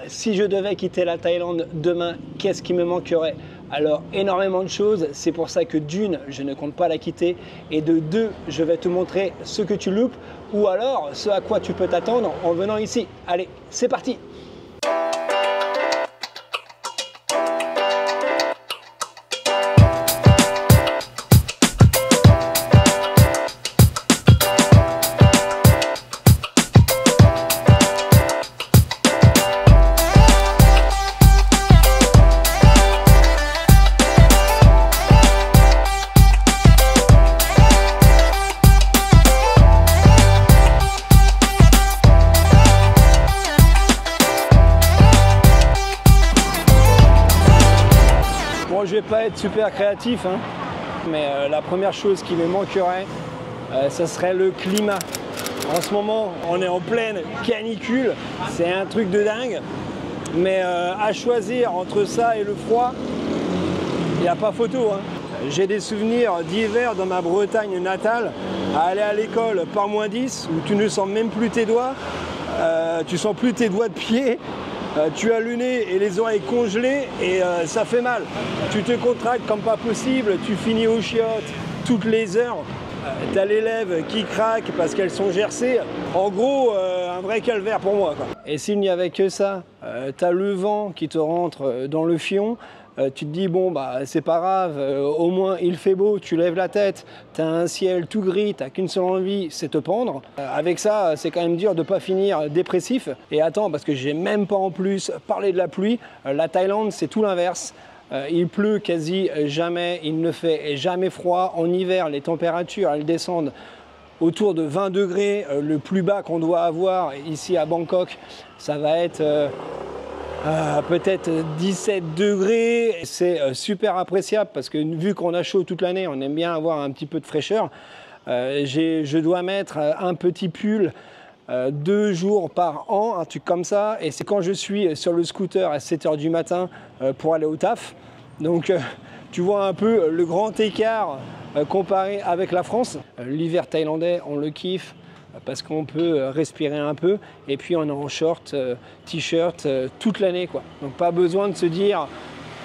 si je devais quitter la Thaïlande demain, qu'est-ce qui me manquerait? Alors, énormément de choses. C'est pour ça que d'une, je ne compte pas la quitter. Et de deux, je vais te montrer ce que tu loupes ou alors ce à quoi tu peux t'attendre en venant ici. Allez, c'est parti! Je vais pas être super créatif, hein, mais la première chose qui me manquerait, ça serait le climat. En ce moment, on est en pleine canicule, c'est un truc de dingue, mais à choisir entre ça et le froid, il n'y a pas photo, hein. J'ai des souvenirs d'hiver dans ma Bretagne natale, à aller à l'école par -10, où tu ne sens même plus tes doigts, tu sens plus tes doigts de pied. Tu as le nez et les oreilles congelées et ça fait mal. Tu te contractes comme pas possible, tu finis aux chiottes toutes les heures. Tu as les lèvres qui craquent parce qu'elles sont gercées. En gros, un vrai calvaire pour moi, quoi. Et s'il n'y avait que ça, tu as le vent qui te rentre dans le fion. Tu te dis, bon, bah, c'est pas grave, au moins il fait beau, tu lèves la tête, tu as un ciel tout gris, tu n'as qu'une seule envie, c'est te pendre. Avec ça, c'est quand même dur de ne pas finir dépressif. Et attends, parce que j'ai même pas en plus parlé de la pluie, la Thaïlande, c'est tout l'inverse. Il pleut quasi jamais, il ne fait jamais froid. En hiver, les températures, elles descendent autour de 20 degrés. Le plus bas qu'on doit avoir ici à Bangkok, ça va être... peut-être 17 degrés, c'est super appréciable parce que vu qu'on a chaud toute l'année, on aime bien avoir un petit peu de fraîcheur. Je dois mettre un petit pull 2 jours par an, un truc comme ça, et c'est quand je suis sur le scooter à 7 h du matin pour aller au taf. Donc tu vois un peu le grand écart comparé avec la France. L'hiver thaïlandais, on le kiffe parce qu'on peut respirer un peu et puis on est en short, t-shirt toute l'année, quoi. Donc pas besoin de se dire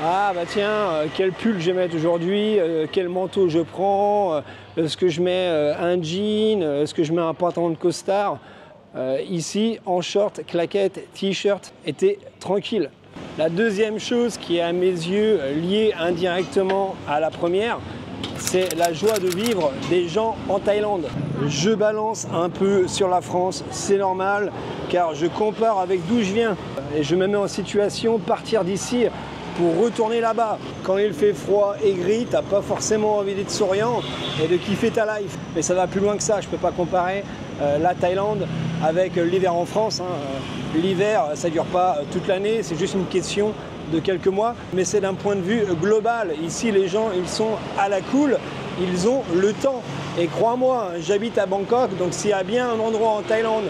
ah bah tiens, quel pull je vais mettre aujourd'hui, quel manteau je prends, est-ce que je mets un jean, est-ce que je mets un pantalon de costard. Ici en short, claquettes, t-shirt, été tranquille. La deuxième chose qui est à mes yeux liée indirectement à la première, c'est la joie de vivre des gens en Thaïlande. Je balance un peu sur la France, c'est normal, car je compare avec d'où je viens. Et je me mets en situation de partir d'ici pour retourner là-bas. Quand il fait froid et gris, t'as pas forcément envie d'être souriant et de kiffer ta life. Mais ça va plus loin que ça, je peux pas comparer la Thaïlande avec l'hiver en France, hein. L'hiver, ça dure pas toute l'année, c'est juste une question de quelques mois, mais c'est d'un point de vue global. Ici, les gens, ils sont à la cool, ils ont le temps. Et crois-moi, j'habite à Bangkok, donc s'il y a bien un endroit en Thaïlande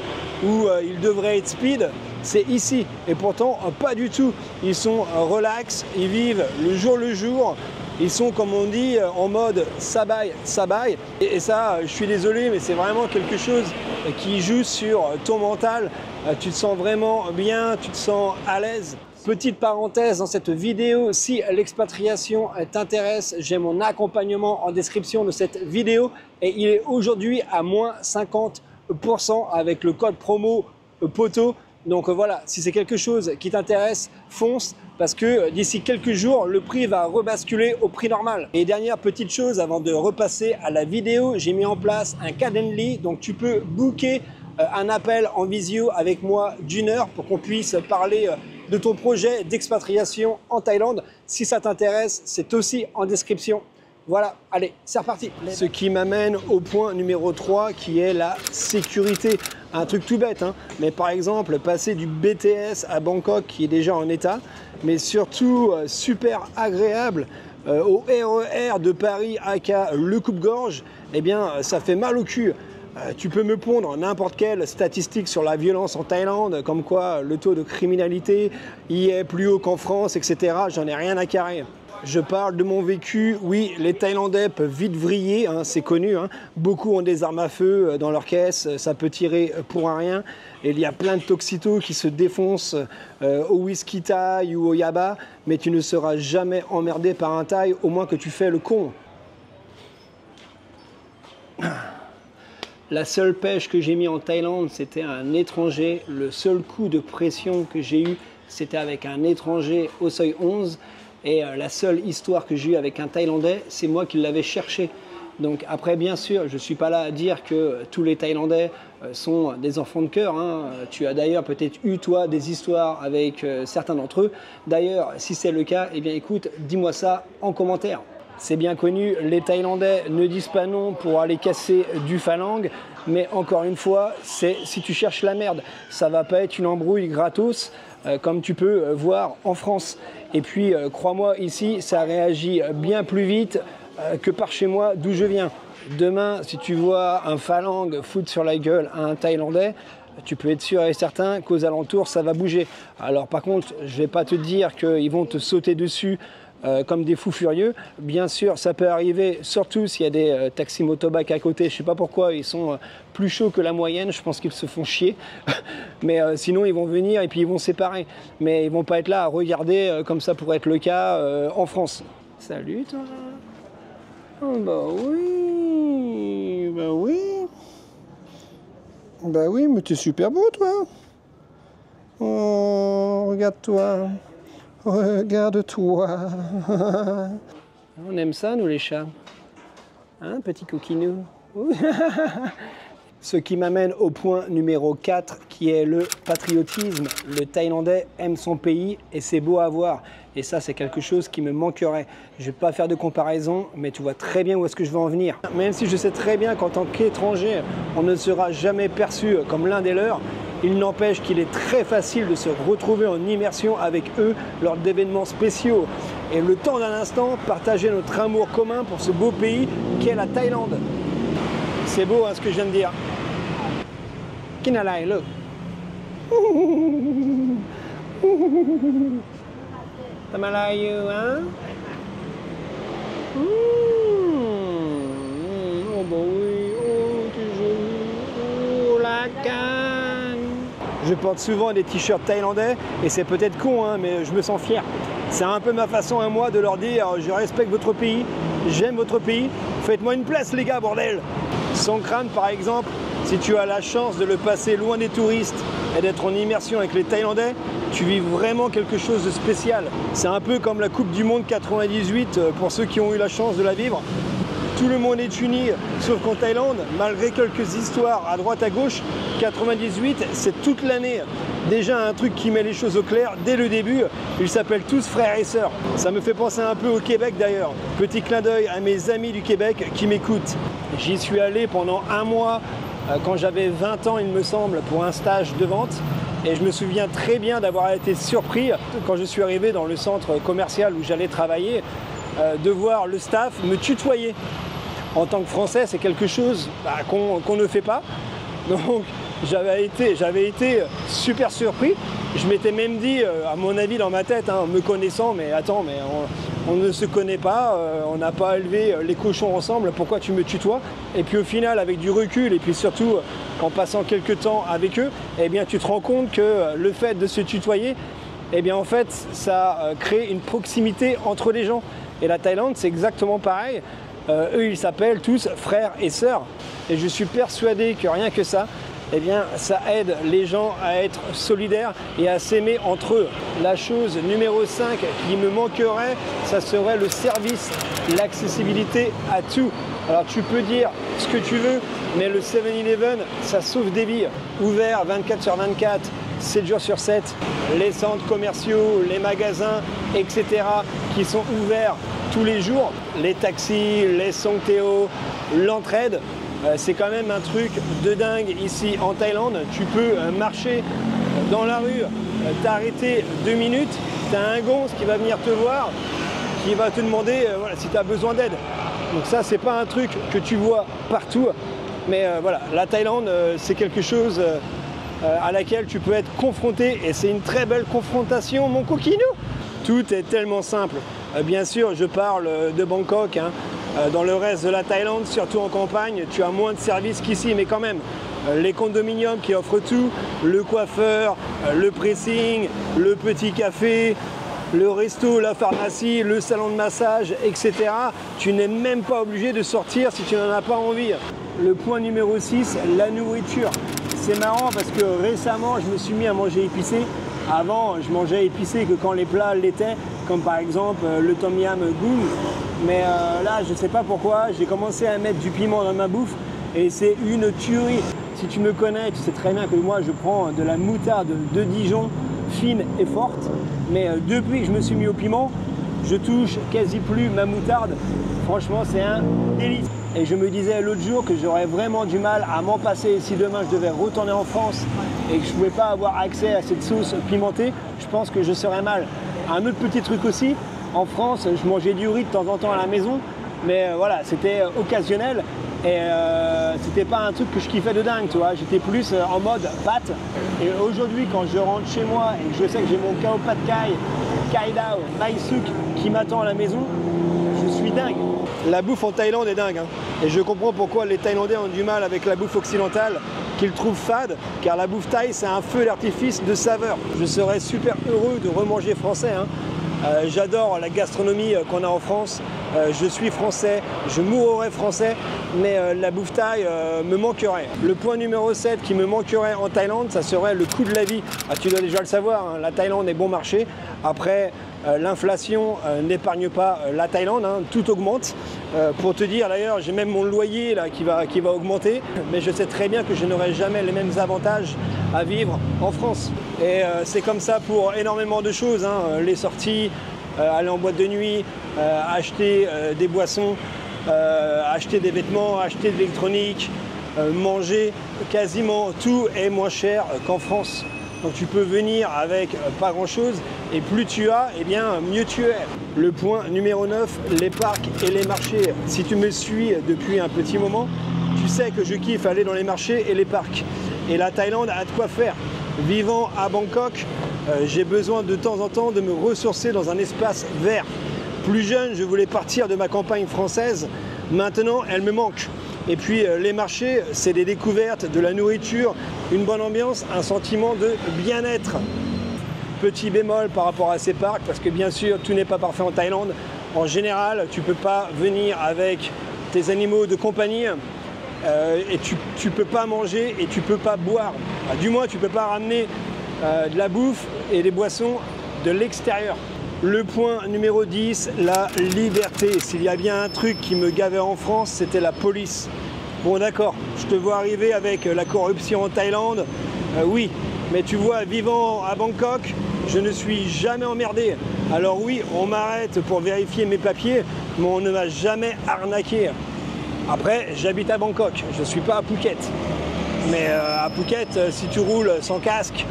où il devrait être speed, c'est ici. Et pourtant, pas du tout. Ils sont relax, ils vivent le jour. Ils sont, comme on dit, en mode sabai. Et ça, je suis désolé, mais c'est vraiment quelque chose qui joue sur ton mental. Tu te sens vraiment bien, tu te sens à l'aise. Petite parenthèse dans cette vidéo, si l'expatriation t'intéresse, j'ai mon accompagnement en description de cette vidéo et il est aujourd'hui à moins 50% avec le code promo POTO. Donc voilà, si c'est quelque chose qui t'intéresse, fonce parce que d'ici quelques jours, le prix va rebasculer au prix normal. Et dernière petite chose avant de repasser à la vidéo, j'ai mis en place un Calendly, donc tu peux booker un appel en visio avec moi d'1 heure pour qu'on puisse parler de ton projet d'expatriation en Thaïlande. Si ça t'intéresse, c'est aussi en description. Voilà, allez, c'est reparti. Ce qui m'amène au point numéro 3 qui est la sécurité. Un truc tout bête, hein, mais par exemple, passer du BTS à Bangkok qui est déjà en état, mais surtout super agréable au RER de Paris aka le coupe-gorge, eh bien ça fait mal au cul. Tu peux me pondre n'importe quelle statistique sur la violence en Thaïlande, comme quoi le taux de criminalité y est plus haut qu'en France, etc. J'en ai rien à carrer. Je parle de mon vécu. Oui, les Thaïlandais peuvent vite vriller, hein, c'est connu. Hein. Beaucoup ont des armes à feu dans leur caisse, ça peut tirer pour un rien. Et il y a plein de toxitos qui se défoncent au whisky thaï ou au yaba, mais tu ne seras jamais emmerdé par un thaï, au moins que tu fais le con. La seule pêche que j'ai mis en Thaïlande, c'était un étranger. Le seul coup de pression que j'ai eu, c'était avec un étranger au seuil 11. Et la seule histoire que j'ai eue avec un Thaïlandais, c'est moi qui l'avais cherché. Donc après, bien sûr, je ne suis pas là à dire que tous les Thaïlandais sont des enfants de cœur. Hein. Tu as d'ailleurs peut-être eu, toi, des histoires avec certains d'entre eux. D'ailleurs, si c'est le cas, eh bien écoute, dis-moi ça en commentaire. C'est bien connu, les Thaïlandais ne disent pas non pour aller casser du phalangue, mais encore une fois, c'est si tu cherches la merde. Ça ne va pas être une embrouille gratos, comme tu peux voir en France. Et puis, crois-moi, ici, ça réagit bien plus vite que par chez moi, d'où je viens. Demain, si tu vois un phalangue foutre sur la gueule à un Thaïlandais, tu peux être sûr et certain qu'aux alentours, ça va bouger. Alors par contre, je ne vais pas te dire qu'ils vont te sauter dessus comme des fous furieux. Bien sûr, ça peut arriver, surtout s'il y a des taxis motobac à côté. Je ne sais pas pourquoi, ils sont plus chauds que la moyenne. Je pense qu'ils se font chier. Mais sinon, ils vont venir et puis ils vont se séparer. Mais ils ne vont pas être là à regarder comme ça pourrait être le cas en France. Salut toi. Oh, bah oui. Bah oui. Bah oui, mais t'es super beau toi. Oh, regarde-toi. Regarde-toi. On aime ça, nous, les chats. Hein, petit coquinou. Ce qui m'amène au point numéro 4, qui est le patriotisme. Le Thaïlandais aime son pays et c'est beau à voir. Et ça, c'est quelque chose qui me manquerait. Je ne vais pas faire de comparaison, mais tu vois très bien où est-ce que je veux en venir. Même si je sais très bien qu'en tant qu'étranger, on ne sera jamais perçu comme l'un des leurs, il n'empêche qu'il est très facile de se retrouver en immersion avec eux lors d'événements spéciaux. Et le temps d'un instant, partager notre amour commun pour ce beau pays qu'est la Thaïlande. C'est beau hein, ce que je viens de dire. Kinalai, look. Tamalayu, hein? Oh bah oui, oh t'es joli, oh la canne. Je porte souvent des t-shirts thaïlandais et c'est peut-être con, hein, mais je me sens fier. C'est un peu ma façon à moi de leur dire je respecte votre pays, j'aime votre pays, faites-moi une place les gars, bordel. Songkran par exemple, si tu as la chance de le passer loin des touristes et d'être en immersion avec les Thaïlandais, tu vis vraiment quelque chose de spécial. C'est un peu comme la Coupe du Monde 98 pour ceux qui ont eu la chance de la vivre. Tout le monde est uni, sauf qu'en Thaïlande, malgré quelques histoires à droite à gauche, 98, c'est toute l'année. Déjà un truc qui met les choses au clair dès le début, ils s'appellent tous frères et sœurs. Ça me fait penser un peu au Québec d'ailleurs. Petit clin d'œil à mes amis du Québec qui m'écoutent. J'y suis allé pendant un mois, quand j'avais 20 ans il me semble, pour un stage de vente. Et je me souviens très bien d'avoir été surpris quand je suis arrivé dans le centre commercial où j'allais travailler, de voir le staff me tutoyer. En tant que Français, c'est quelque chose qu'on ne fait pas. Donc j'avais été super surpris. Je m'étais même dit, à mon avis dans ma tête, hein, me connaissant, mais attends, mais on ne se connaît pas, on n'a pas élevé les cochons ensemble, pourquoi tu me tutoies? Et puis au final, avec du recul, et puis surtout en passant quelques temps avec eux, eh bien tu te rends compte que le fait de se tutoyer, eh bien en fait, ça crée une proximité entre les gens. Et la Thaïlande, c'est exactement pareil. Eux, ils s'appellent tous frères et sœurs. Et je suis persuadé que rien que ça, eh bien, ça aide les gens à être solidaires et à s'aimer entre eux. La chose numéro 5 qui me manquerait, ça serait le service, l'accessibilité à tout. Alors tu peux dire ce que tu veux, mais le 7-Eleven, ça sauve des vies. Ouvert 24/24, 7 jours sur 7, les centres commerciaux, les magasins, etc. qui sont ouverts tous les jours, les taxis, les Songteo, l'entraide, c'est quand même un truc de dingue ici en Thaïlande. Tu peux marcher dans la rue, t'arrêter 2 minutes, tu as un gonze qui va venir te voir, qui va te demander voilà, si tu as besoin d'aide. Donc ça, c'est pas un truc que tu vois partout, mais voilà, la Thaïlande, c'est quelque chose à laquelle tu peux être confronté et c'est une très belle confrontation, mon coquinou. Tout est tellement simple. Bien sûr, je parle de Bangkok, hein. Dans le reste de la Thaïlande, surtout en campagne, tu as moins de services qu'ici, mais quand même, les condominiums qui offrent tout, le coiffeur, le pressing, le petit café, le resto, la pharmacie, le salon de massage, etc. Tu n'es même pas obligé de sortir si tu n'en as pas envie. Le point numéro 6, la nourriture. C'est marrant parce que récemment, je me suis mis à manger épicé. Avant, je mangeais épicé que quand les plats l'étaient, comme par exemple le tom yam goong. Mais là, je ne sais pas pourquoi, j'ai commencé à mettre du piment dans ma bouffe et c'est une tuerie. Si tu me connais, tu sais très bien que moi, je prends de la moutarde de Dijon, fine et forte. Mais depuis que je me suis mis au piment, je touche quasi plus ma moutarde. Franchement, c'est un délice. Et je me disais l'autre jour que j'aurais vraiment du mal à m'en passer si demain je devais retourner en France et que je ne pouvais pas avoir accès à cette sauce pimentée. Je pense que je serais mal. Un autre petit truc aussi, en France, je mangeais du riz de temps en temps à la maison, mais voilà, c'était occasionnel et c'était pas un truc que je kiffais de dingue, tu vois. J'étais plus en mode pâte. Et aujourd'hui, quand je rentre chez moi et que je sais que j'ai mon Khao Pad Thai, Kai Dao, Mai Suk qui m'attend à la maison, je suis dingue. La bouffe en Thaïlande est dingue, hein. Et je comprends pourquoi les Thaïlandais ont du mal avec la bouffe occidentale, qu'ils trouvent fade, car la bouffe thaï, c'est un feu d'artifice de saveur. Je serais super heureux de remanger français, hein. J'adore la gastronomie qu'on a en France, je suis français, je mourrai français, mais la bouffe thaï me manquerait. Le point numéro 7 qui me manquerait en Thaïlande, ça serait le coût de la vie. Tu dois déjà le savoir, hein, la Thaïlande est bon marché. Après, l'inflation n'épargne pas la Thaïlande, hein, tout augmente. Pour te dire d'ailleurs, j'ai même mon loyer là, qui va augmenter, mais je sais très bien que je n'aurai jamais les mêmes avantages à vivre en France. Et c'est comme ça pour énormément de choses, hein, les sorties, aller en boîte de nuit, acheter des boissons, acheter des vêtements, acheter de l'électronique, manger, quasiment tout est moins cher qu'en France. Donc tu peux venir avec pas grand chose et plus tu as, eh bien mieux tu es. Le point numéro 9, les parcs et les marchés. Si tu me suis depuis un petit moment, tu sais que je kiffe aller dans les marchés et les parcs. Et la Thaïlande a de quoi faire. Vivant à Bangkok, j'ai besoin de temps en temps de me ressourcer dans un espace vert. Plus jeune, je voulais partir de ma campagne française. Maintenant, elle me manque. Et puis les marchés, c'est des découvertes, de la nourriture, une bonne ambiance, un sentiment de bien-être. Petit bémol par rapport à ces parcs, parce que bien sûr, tout n'est pas parfait en Thaïlande. En général, tu ne peux pas venir avec tes animaux de compagnie et tu ne peux pas manger et tu ne peux pas boire. Du moins, tu ne peux pas ramener de la bouffe et des boissons de l'extérieur. Le point numéro 10, la liberté. S'il y a bien un truc qui me gavait en France, c'était la police. Bon d'accord, je te vois arriver avec la corruption en Thaïlande, oui, mais tu vois, vivant à Bangkok, je ne suis jamais emmerdé. Alors oui, on m'arrête pour vérifier mes papiers, mais on ne m'a jamais arnaqué. Après, j'habite à Bangkok, je ne suis pas à Phuket. Mais à Phuket, si tu roules sans casque,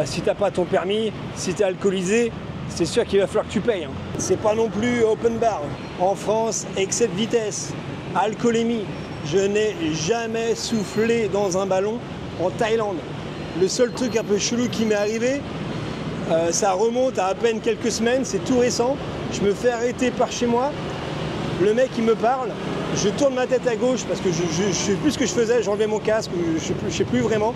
si tu n'as pas ton permis, si tu es alcoolisé, c'est sûr qu'il va falloir que tu payes. Hein. C'est pas non plus open bar. En France, excès de vitesse, alcoolémie. Je n'ai jamais soufflé dans un ballon en Thaïlande. Le seul truc un peu chelou qui m'est arrivé, ça remonte à peine quelques semaines, c'est tout récent. Je me fais arrêter par chez moi. Le mec il me parle, je tourne ma tête à gauche parce que je ne sais plus ce que je faisais, j'enlevais mon casque, je sais plus vraiment.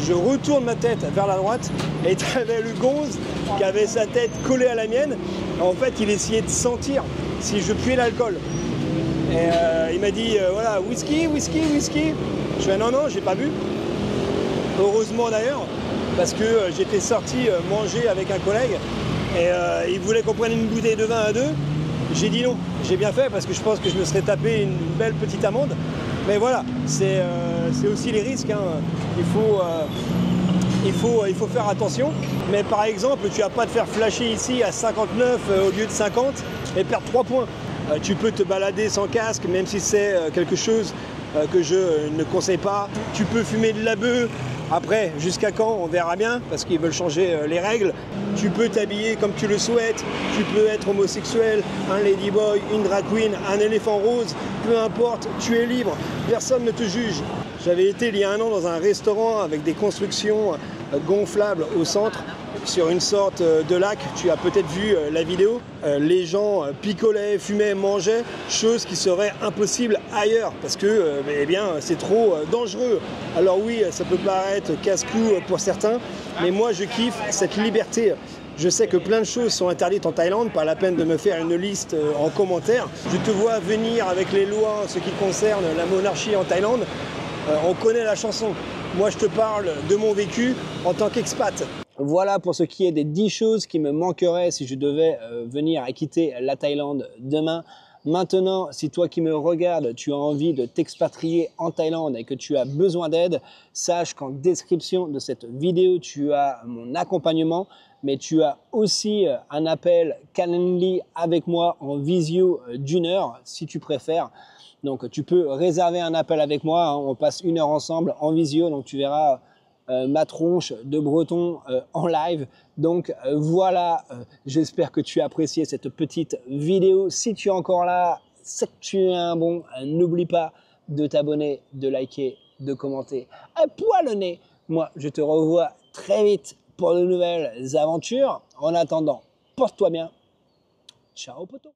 Je retourne ma tête vers la droite et tu avais le gonze qui avait sa tête collée à la mienne. En fait, il essayait de sentir si je puais l'alcool. Et il m'a dit, voilà, whisky. Je fais non, j'ai pas bu. Heureusement d'ailleurs, parce que j'étais sorti manger avec un collègue et il voulait qu'on prenne une bouteille de vin à deux. J'ai dit non, j'ai bien fait parce que je pense que je me serais tapé une belle petite amende. Mais voilà, c'est aussi les risques, hein. Il faut faire attention. Mais par exemple, tu vas pas te faire flasher ici à 59 au lieu de 50 et perdre 3 points. Tu peux te balader sans casque, même si c'est quelque chose que je ne conseille pas. Tu peux fumer de la beuh. Après, jusqu'à quand, on verra bien, parce qu'ils veulent changer les règles. Tu peux t'habiller comme tu le souhaites, tu peux être homosexuel, un ladyboy, une drag queen, un éléphant rose, peu importe, tu es libre, personne ne te juge. J'avais été il y a un an dans un restaurant avec des constructions gonflables au centre. sur une sorte de lac. Tu as peut-être vu la vidéo. Les gens picolaient, fumaient, mangeaient, chose qui serait impossible ailleurs parce que eh bien, c'est trop dangereux. Alors oui, ça peut paraître casse-cou pour certains, mais moi je kiffe cette liberté. Je sais que plein de choses sont interdites en Thaïlande, pas la peine de me faire une liste en commentaire. Je te vois venir avec les lois en ce qui concerne la monarchie en Thaïlande. On connaît la chanson. Moi, je te parle de mon vécu en tant qu'expat. Voilà pour ce qui est des 10 choses qui me manqueraient si je devais venir à quitter la Thaïlande demain. Maintenant, si toi qui me regardes, tu as envie de t'expatrier en Thaïlande et que tu as besoin d'aide, sache qu'en description de cette vidéo, tu as mon accompagnement, mais tu as aussi un appel Calendly avec moi en visio d'1 heure si tu préfères. Donc tu peux réserver un appel avec moi, hein. On passe 1 heure ensemble en visio, donc tu verras ma tronche de breton en live. Donc voilà, j'espère que tu as apprécié cette petite vidéo. Si tu es encore là, c'est que tu es un bon. N'oublie pas de t'abonner, de liker, de commenter. Un poil le nez. Moi, je te revois très vite pour de nouvelles aventures. En attendant, porte-toi bien. Ciao, poto.